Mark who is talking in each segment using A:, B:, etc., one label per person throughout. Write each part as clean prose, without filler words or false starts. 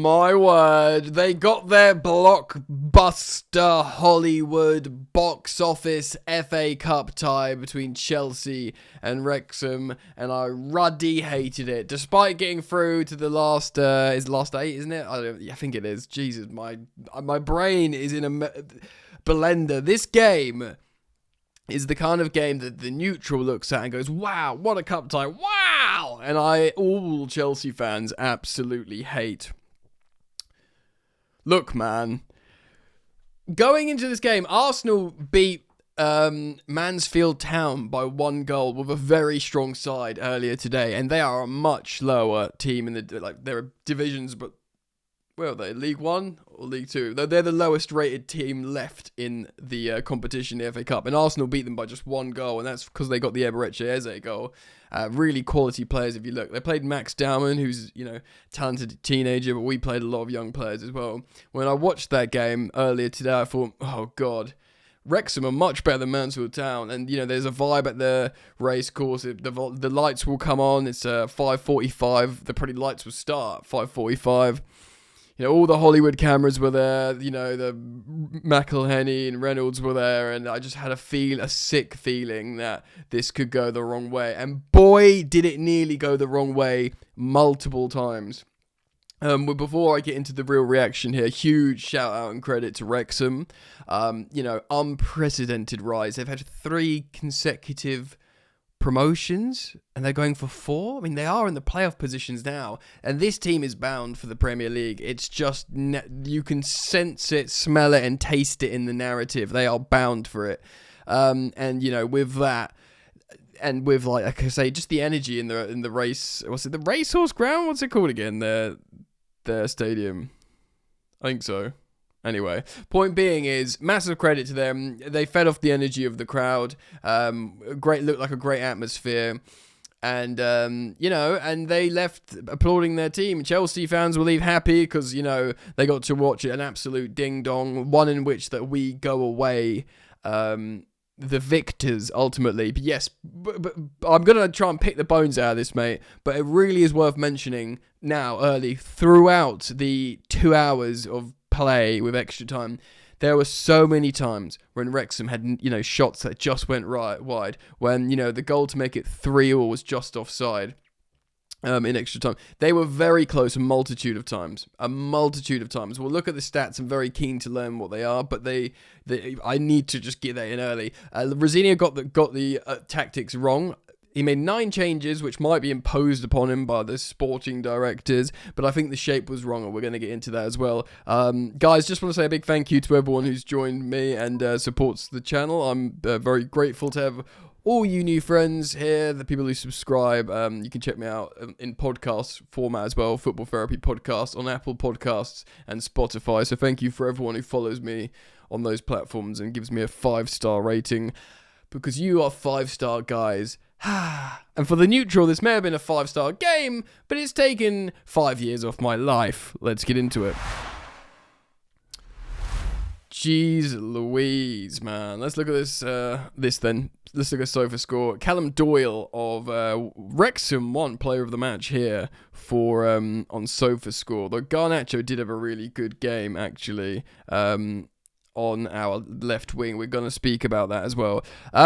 A: my word. They got their blockbuster Hollywood box office FA Cup tie between Chelsea and Wrexham, and I ruddy hated it. Despite getting through to the last, is last 8, isn't it? I think it is. Jesus, my brain is in a blender. This game is the kind of game that the neutral looks at and goes, wow, what a cup tie, wow! And all Chelsea fans absolutely hate. Look, man, going into this game, Arsenal beat Mansfield Town by 1 goal with a very strong side earlier today, and they are a much lower team in their divisions, but where are they? League 1 or League 2? They're the lowest rated team left in the competition, the FA Cup. And Arsenal beat them by just 1 goal, and that's because they got the Eberechi Eze goal. Really quality players, if you look. They played Max Dowman, who's, talented teenager, but we played a lot of young players as well. When I watched that game earlier today, I thought, oh, God. Wrexham are much better than Mansfield Town, and there's a vibe at the race course. The lights will come on. It's 5:45. The pretty lights will start 5:45. All the Hollywood cameras were there. The McElhenney and Reynolds were there, and I just had a sick feeling that this could go the wrong way. And boy, did it nearly go the wrong way multiple times. But before I get into the real reaction here, huge shout out and credit to Wrexham. Unprecedented rise. They've had 3 consecutive promotions, and they're going for 4. I mean, they are in the playoff positions now, and this team is bound for the Premier League. It's just, you can sense it, smell it, and taste it in the narrative. They are bound for it. With that, and with, like I say, just the energy in the race, what's it, the Racehorse Ground? What's it called again? Their stadium. I think so. Anyway, point being is, massive credit to them. They fed off the energy of the crowd. Looked like a great atmosphere. And, and they left applauding their team. Chelsea fans will leave happy because, they got to watch an absolute ding-dong, one in which that we go away the victors, ultimately. But yes, but I'm going to try and pick the bones out of this, mate. But it really is worth mentioning now, early, throughout the 2 hours of play with extra time, there were so many times when Wrexham had shots that just went wide, when the goal to make it 3-3 was just offside in extra time. They were very close a multitude of times. We'll look at the stats. I'm very keen to learn what they are, but I need to just get that in early. Rosenior got the tactics wrong. He made 9 changes, which might be imposed upon him by the sporting directors, but I think the shape was wrong, and we're going to get into that as well. Guys, just want to say a big thank you to everyone who's joined me and supports the channel. I'm very grateful to have all you new friends here, the people who subscribe. You can check me out in podcast format as well, Football Therapy Podcast on Apple Podcasts and Spotify. So thank you for everyone who follows me on those platforms and gives me a 5-star rating, because you are 5-star guys. And for the neutral, this may have been a 5-star game, but it's taken 5 years off my life. Let's get into it. Jeez Louise, man. Let's look at this then. Let's look at SofaScore. Callum Doyle of Wrexham won Player of the Match here for on SofaScore. Though Garnacho did have a really good game, actually. On our left wing. We're going to speak about that as well.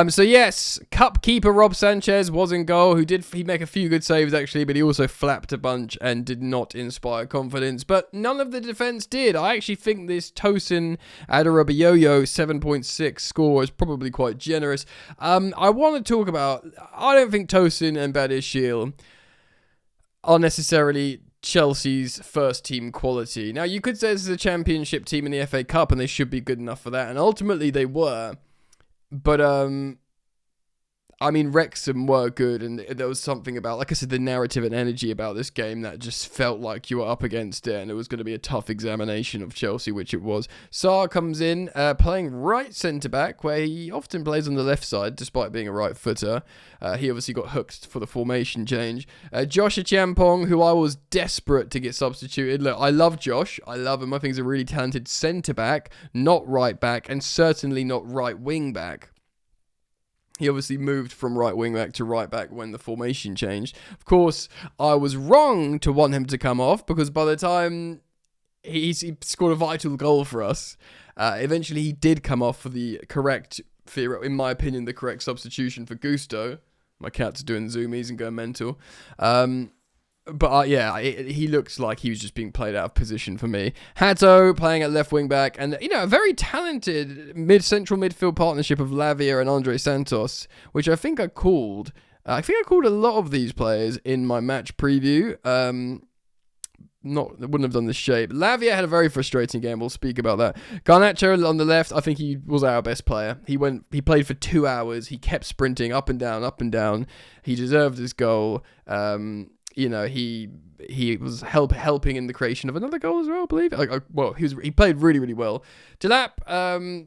A: So yes, Cup keeper Rob Sanchez was in goal, he make a few good saves actually, but he also flapped a bunch and did not inspire confidence. But none of the defence did. I actually think this Tosin Adarabioyo 7.6 score is probably quite generous. I want to talk about, I don't think Tosin and Badiashile are necessarily Chelsea's first team quality. Now, you could say this is a championship team in the FA Cup and they should be good enough for that, and ultimately they were. But Wrexham were good, and there was something about, like I said, the narrative and energy about this game that just felt like you were up against it, and it was going to be a tough examination of Chelsea, which it was. Sarr comes in, playing right centre-back, where he often plays on the left side, despite being a right footer. He obviously got hooked for the formation change. Josh Achampong, who I was desperate to get substituted. Look, I love Josh. I love him. I think he's a really talented centre-back, not right-back, and certainly not right wing-back. He obviously moved from right wing back to right back when the formation changed. Of course, I was wrong to want him to come off, because by the time he scored a vital goal for us. Eventually, he did come off for the correct, in my opinion, the correct substitution for Gusto. My cat's doing zoomies and going mental. But he looks like he was just being played out of position for me. Hato playing at left wing back, and a very talented central midfield partnership of Lavia and Andre Santos, which I think I called. I think I called a lot of these players in my match preview. Wouldn't have done the shape. Lavia had a very frustrating game. We'll speak about that. Garnacho on the left, I think he was our best player. He played for 2 hours. He kept sprinting up and down, up and down. He deserved his goal. He was helping in the creation of another goal as well, I believe. He played really, really well. Delap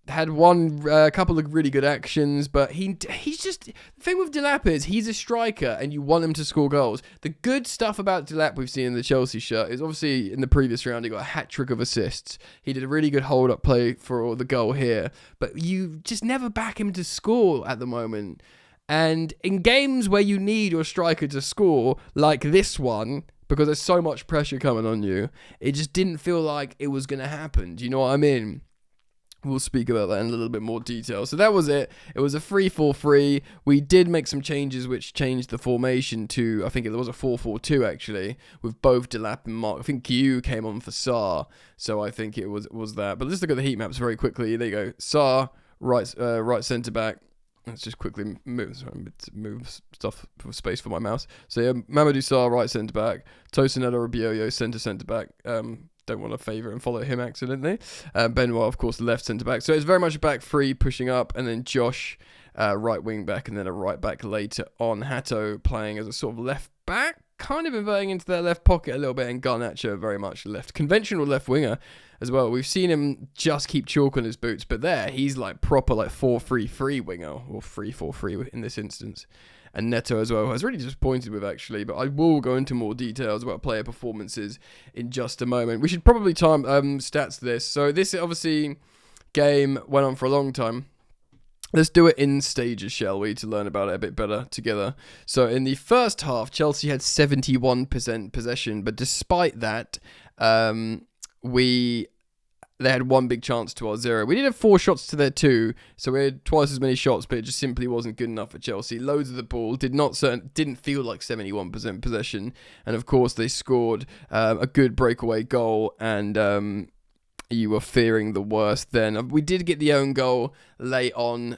A: had a couple of really good actions, but he's just, the thing with Delap is he's a striker and you want him to score goals. The good stuff about Delap we've seen in the Chelsea shirt is obviously in the previous round he got a hat-trick of assists. He did a really good hold-up play for the goal here, but you just never back him to score at the moment. And in games where you need your striker to score, like this one, because there's so much pressure coming on you, it just didn't feel like it was going to happen. Do you know what I mean? We'll speak about that in a little bit more detail. So that was it. It was a 3-4-3. We did make some changes which changed the formation to, I think it was a 4-4-2 actually, with both Delap and Mark. I think Guiu came on for Sarr, so I think it was that. But let's look at the heat maps very quickly. There you go. Sarr, right centre back. Let's just quickly move stuff for space for my mouse. So yeah, Mamadou Sarr, right centre back. Tosinello Rabiot, centre back. Don't want to favour and follow him accidentally. Benoit, of course, left centre back. So it's very much a back three pushing up, and then Josh, right wing back, and then a right back later on. Hato playing as a sort of left back, kind of inverting into their left pocket a little bit, and Garnacho very much left. Conventional left winger as well. We've seen him just keep chalk on his boots, but there, he's like proper like 4-3-3 winger, or 3-4-3 in this instance. And Neto as well, I was really disappointed with actually, but I will go into more details about player performances in just a moment. We should probably time stats this. So this obviously game went on for a long time. Let's do it in stages, shall we, to learn about it a bit better together. So in the first half, Chelsea had 71% possession, but despite that, they had one big chance to our 0. We did have 4 shots to their 2, so we had twice as many shots, but it just simply wasn't good enough for Chelsea. Loads of the ball, didn't feel like 71% possession, and of course they scored a good breakaway goal, and you were fearing the worst then. We did get the own goal late on,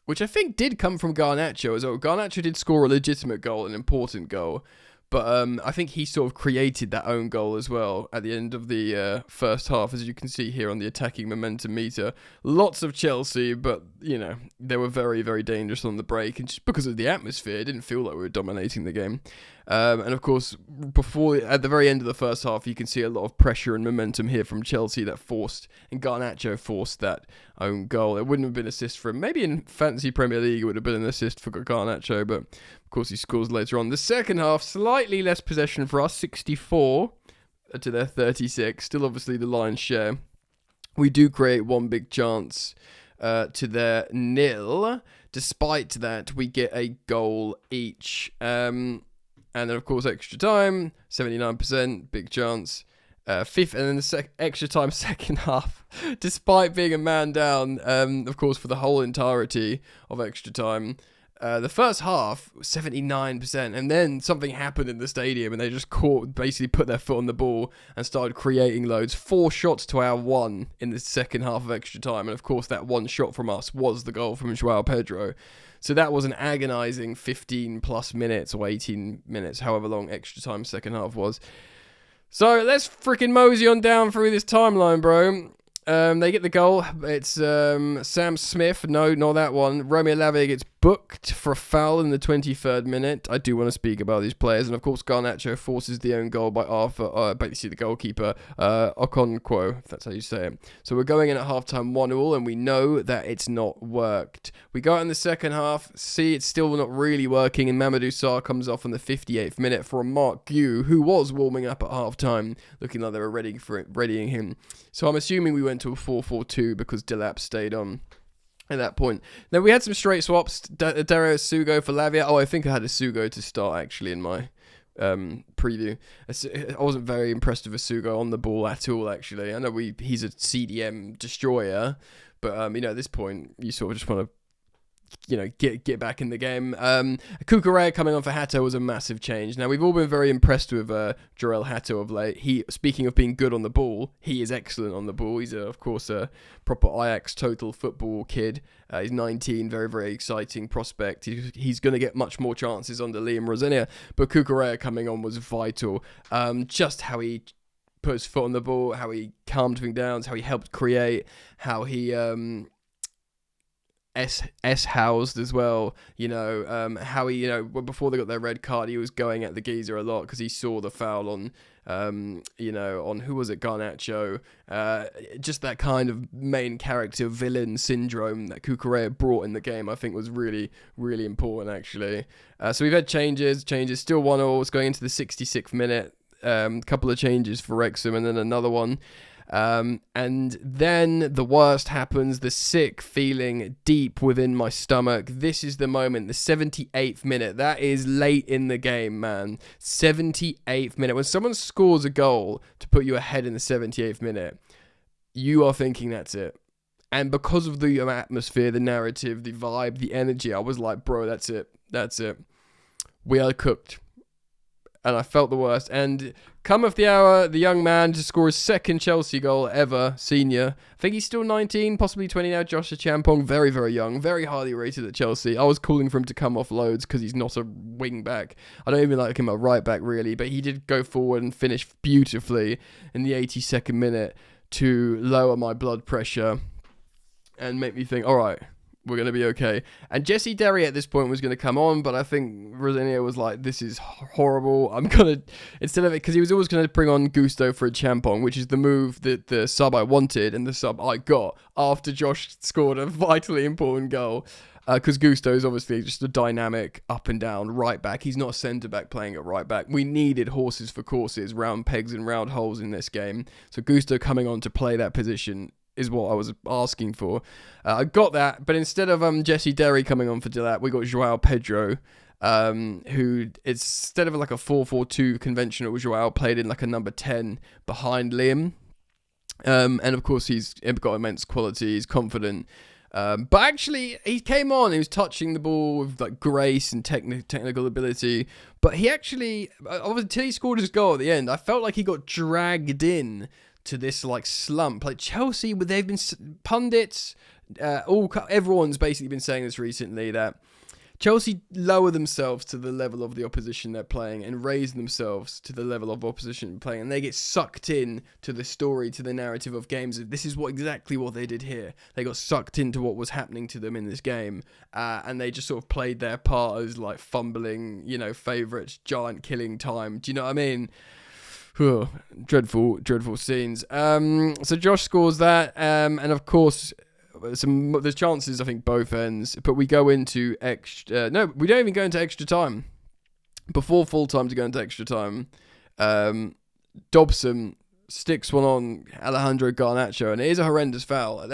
A: which I think did come from Garnacho as well. Garnacho did score a legitimate goal, an important goal. But I think he sort of created that own goal as well at the end of the first half, as you can see here on the attacking momentum meter. Lots of Chelsea, but, they were very, very dangerous on the break. And just because of the atmosphere, it didn't feel like we were dominating the game. And of course, at the very end of the first half, you can see a lot of pressure and momentum here from Chelsea and Garnacho forced that own goal. It wouldn't have been an assist for him. Maybe in Fantasy Premier League, it would have been an assist for Garnacho, but of course he scores later on. The second half, slightly less possession for us, 64 to their 36. Still obviously the lion's share. We do create one big chance to their 0. Despite that, we get a goal each. And then, of course, extra time, 79%, big chance. Fifth, and then the extra time, second half, despite being a man down, of course, for the whole entirety of extra time. The first half, 79%, and then something happened in the stadium, and they just basically put their foot on the ball and started creating loads. 4 shots to our 1 in the second half of extra time, and of course, that one shot from us was the goal from Joao Pedro. So that was an agonising 15 plus minutes or 18 minutes, however long extra time second half was. So let's freaking mosey on down through this timeline, bro. They get the goal. It's Sam Smith. No, not that one. Romeo Lavia gets booked for a foul in the 23rd minute. I do want to speak about these players. And, of course, Garnacho forces the own goal by Arthur, basically the goalkeeper, Okonkwo, if that's how you say it. So we're going in at halftime 1-1, and we know that it's not worked. We go out in the second half, see it's still not really working, and Mamadou Sarr comes off in the 58th minute for a Mark Guiu, who was warming up at halftime, looking like they were readying him. So I'm assuming we went to a 4-4-2 because Delap stayed on at that point. Then we had some straight swaps. Dario Sugo for Lavia. Oh, I think I had a Sugo to start actually in my preview. I wasn't very impressed with Asugo on the ball at all, actually. I know he's a CDM destroyer, but at this point, you sort of just want to get back in the game. Cucurella coming on for Hato was a massive change. Now, we've all been very impressed with Jorel Hato of late. Speaking of being good on the ball, he is excellent on the ball. He's, of course, a proper Ajax total football kid. He's 19, very, very exciting prospect. He's going to get much more chances under Liam Rosenior, but Cucurella coming on was vital. Just how he put his foot on the ball, how he calmed things down, how he helped create, how he... housed as well, how he, before they got their red card, he was going at the geezer a lot because he saw the foul on, on who was it, Garnacho, just that kind of main character villain syndrome that Cucurella brought in the game, I think was really, really important, actually. So we've had changes, still 1-1, it's going into the 66th minute, couple of changes for Wrexham and then another one. And then the worst happens, the sick feeling deep within my stomach. This is the moment, the 78th minute. That is late in the game, man. 78th minute. When someone scores a goal to put you ahead in the 78th minute, you are thinking that's it. And because of the atmosphere, the narrative, the vibe, the energy, I was like, bro, that's it. We are cooked. And I felt the worst. And come of the hour, the young man to score his second Chelsea goal ever, senior. I think he's still 19, possibly 20 now. Josh Achampong, very, very young, very highly rated at Chelsea. I was calling for him to come off loads because he's not a wing back. I don't even like him a right back, really. But he did go forward and finish beautifully in the 82nd minute to lower my blood pressure and make me think, all right, we're going to be okay. And Jesse Derry at this point was going to come on, but I think Rosenior was like, this is horrible. I'm going to, instead of it, because he was always going to bring on Gusto for a Champong, which is the move that the sub I wanted and the sub I got after Josh scored a vitally important goal. Because Gusto is obviously just a dynamic up and down right back. He's not a centre back playing at right back. We needed horses for courses, round pegs and round holes in this game. So Gusto coming on to play that position is what I was asking for. I got that, but instead of Jesse Derry coming on for that, we got Joao Pedro, who instead of like a 4-4-2 conventional, Joao played in like a number 10 behind Liam. And of course he's got immense quality, he's confident. But actually, he came on, he was touching the ball with like grace and technical ability. But he actually, until he scored his goal at the end, I felt like he got dragged in to this like slump. Like Chelsea, they've been pundits, everyone's basically been saying this recently, that Chelsea lower themselves to the level of the opposition they're playing and raise themselves to the level of opposition playing, and they get sucked in to the story, to the narrative of games. This is exactly what they did here. They got sucked into what was happening to them in this game, and they just sort of played their part as like fumbling, favourites, giant killing time. Do you know what I mean? Dreadful scenes. So Josh scores that, and of course, there's chances, I think, both ends, but we go into extra... no, we don't even go into extra time. Before full time to go into extra time, Dobson sticks one on Alejandro Garnacho, and it is a horrendous foul.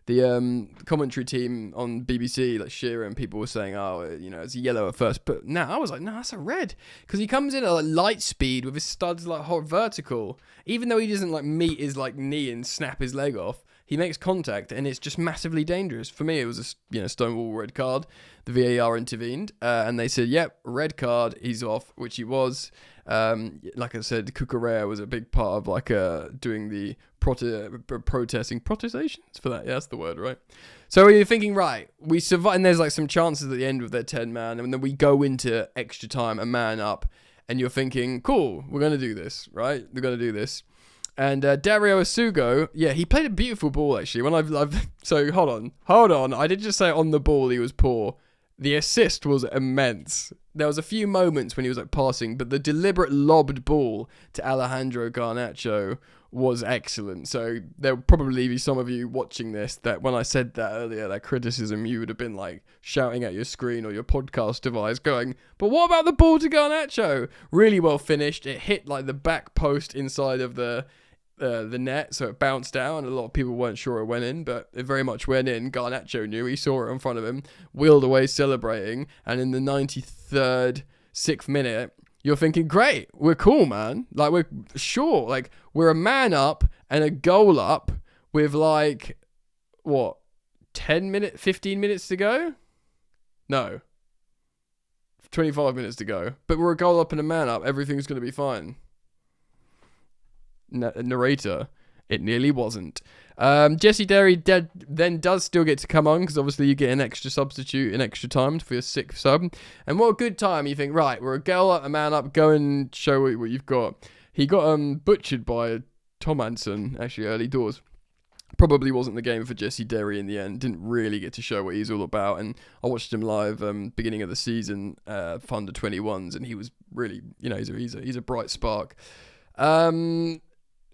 A: The commentary team on BBC, like Shearer and people were saying, it's a yellow at first. But now I was like, no, that's a red. Because he comes in at light speed with his studs like vertical. Even though he doesn't like meet his like knee and snap his leg off, he makes contact, and it's just massively dangerous. For me, it was a Stonewall red card. The VAR intervened, and they said, yep, red card, he's off, which he was. Like I said, Cucurella was a big part of like doing the protestations for that. Yeah, that's the word, right? So you're thinking, right, we survive, and there's like some chances at the end with their 10 man, and then we go into extra time, a man up, and you're thinking, cool, we're going to do this, right? We're going to do this. And Dario Asugo, yeah, he played a beautiful ball, actually. So hold on. I did just say on the ball he was poor. The assist was immense. There was a few moments when he was like passing, but the deliberate lobbed ball to Alejandro Garnacho was excellent. So there'll probably be some of you watching this that when I said that earlier, that criticism, you would have been like shouting at your screen or your podcast device going, but what about the ball to Garnacho? Really well finished. It hit like the back post inside of the net, so it bounced down. A lot of people weren't sure it went in, but it very much went in. Garnacho knew, he saw it in front of him, wheeled away celebrating, and in the 93rd, 6th minute, you're thinking, great, we're cool, man. Like, we're sure, like, we're a man up and a goal up with, like, what, 15 minutes to go? No. 25 minutes to go. But we're a goal up and a man up. Everything's going to be fine. Narrator. It nearly wasn't. Jesse Derry then does still get to come on, because obviously you get an extra substitute in extra time for your 6th sub. And what a good time. You think, right, we're a girl up, a man up, go and show what you've got. He got butchered by Tom Anson, actually, early doors. Probably wasn't the game for Jesse Derry in the end. Didn't really get to show what he's all about. And I watched him live beginning of the season for under 21s, and he was really, he's a bright spark.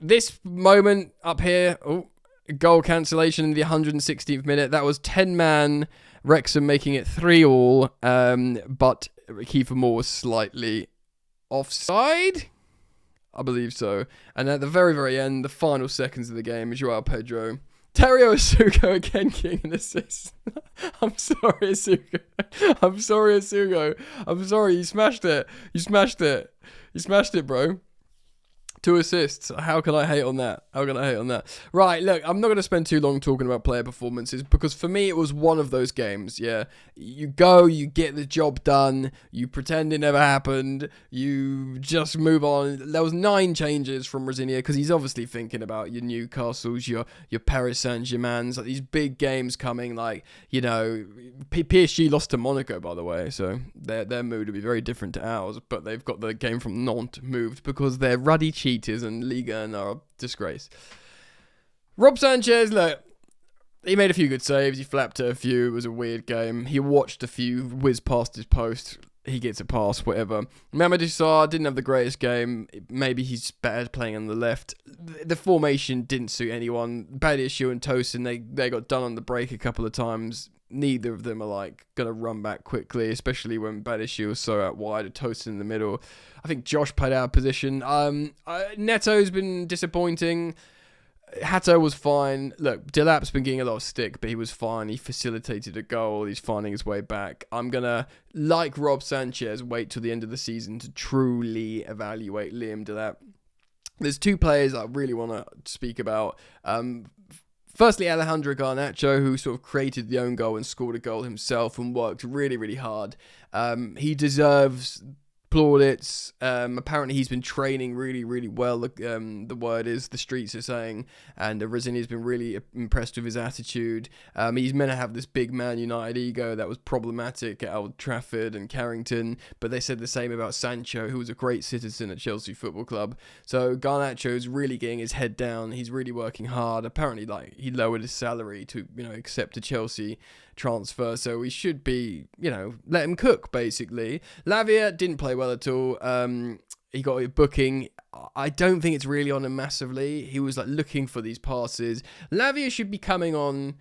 A: This moment up here, goal cancellation in the 116th minute. That was 10-man Wrexham making it 3-3, but Kiefer Moore was slightly offside. I believe so. And at the very, very end, the final seconds of the game, Joao Pedro. Dario Asugo again getting an assist. I'm sorry, Asugo. I'm sorry, you smashed it. You smashed it, bro. 2 assists. How can I hate on that? Right, look, I'm not going to spend too long talking about player performances, because for me it was one of those games, yeah. You go, you get the job done, you pretend it never happened, you just move on. There was 9 changes from Rosinia, because he's obviously thinking about your Newcastles, your Paris Saint-Germains, like these big games coming, like, PSG lost to Monaco, by the way, so their mood will be very different to ours, but they've got the game from Nantes moved because they're ruddy cheaters and Liga and are a disgrace. Rob Sanchez, look, he made a few good saves. He flapped a few. It was a weird game. He watched a few whiz past his post. He gets a pass, whatever. Mamadou Sarr didn't have the greatest game. Maybe he's better playing on the left. The formation didn't suit anyone. Badiashile and Tosin, they got done on the break a couple of times. Neither of them are gonna run back quickly, especially when Badiashile was so out wide and Tosin in the middle. I think Josh played out of position. Neto's been disappointing. Hato was fine. Look, Delap's been getting a lot of stick, but he was fine. He facilitated a goal. He's finding his way back. I'm gonna, like Rob Sanchez, wait till the end of the season to truly evaluate Liam Delap. There's 2 players I really want to speak about. Firstly, Alejandro Garnacho, who sort of created the own goal and scored a goal himself and worked really, really hard. He deserves plaudits. Apparently, he's been training really, really well. The word is, the streets are saying, and Rosinia's been really impressed with his attitude. He's meant to have this big Man United ego that was problematic at Old Trafford and Carrington, but they said the same about Sancho, who was a great citizen at Chelsea Football Club. So Garnacho's really getting his head down. He's really working hard. Apparently, he lowered his salary to accept a Chelsea transfer, so we should be let him cook, basically. Lavia didn't play well at all. He got a booking. I don't think it's really on him massively. He was looking for these passes. Lavia should be coming on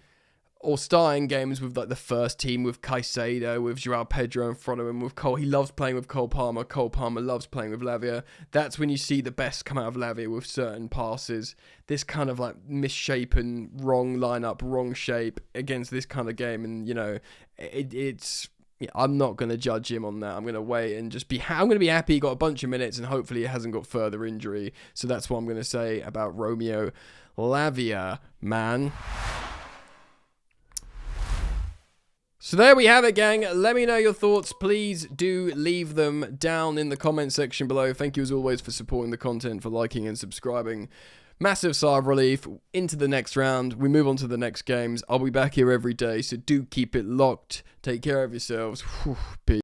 A: or starting games with the first team, with Caicedo, with Joao Pedro in front of him, with Cole. He loves playing with Cole Palmer. Cole Palmer loves playing with Lavia. That's when you see the best come out of Lavia with certain passes. This kind of misshapen, wrong lineup, wrong shape against this kind of game, and it's. Yeah, I'm not going to judge him on that. I'm going to wait and just I'm going to be happy he got a bunch of minutes, and hopefully he hasn't got further injury. So that's what I'm going to say about Romeo Lavia, man. So there we have it, gang. Let me know your thoughts. Please do leave them down in the comment section below. Thank you as always for supporting the content, for liking and subscribing. Massive sigh of relief. Into the next round. We move on to the next games. I'll be back here every day, so do keep it locked. Take care of yourselves. Peace.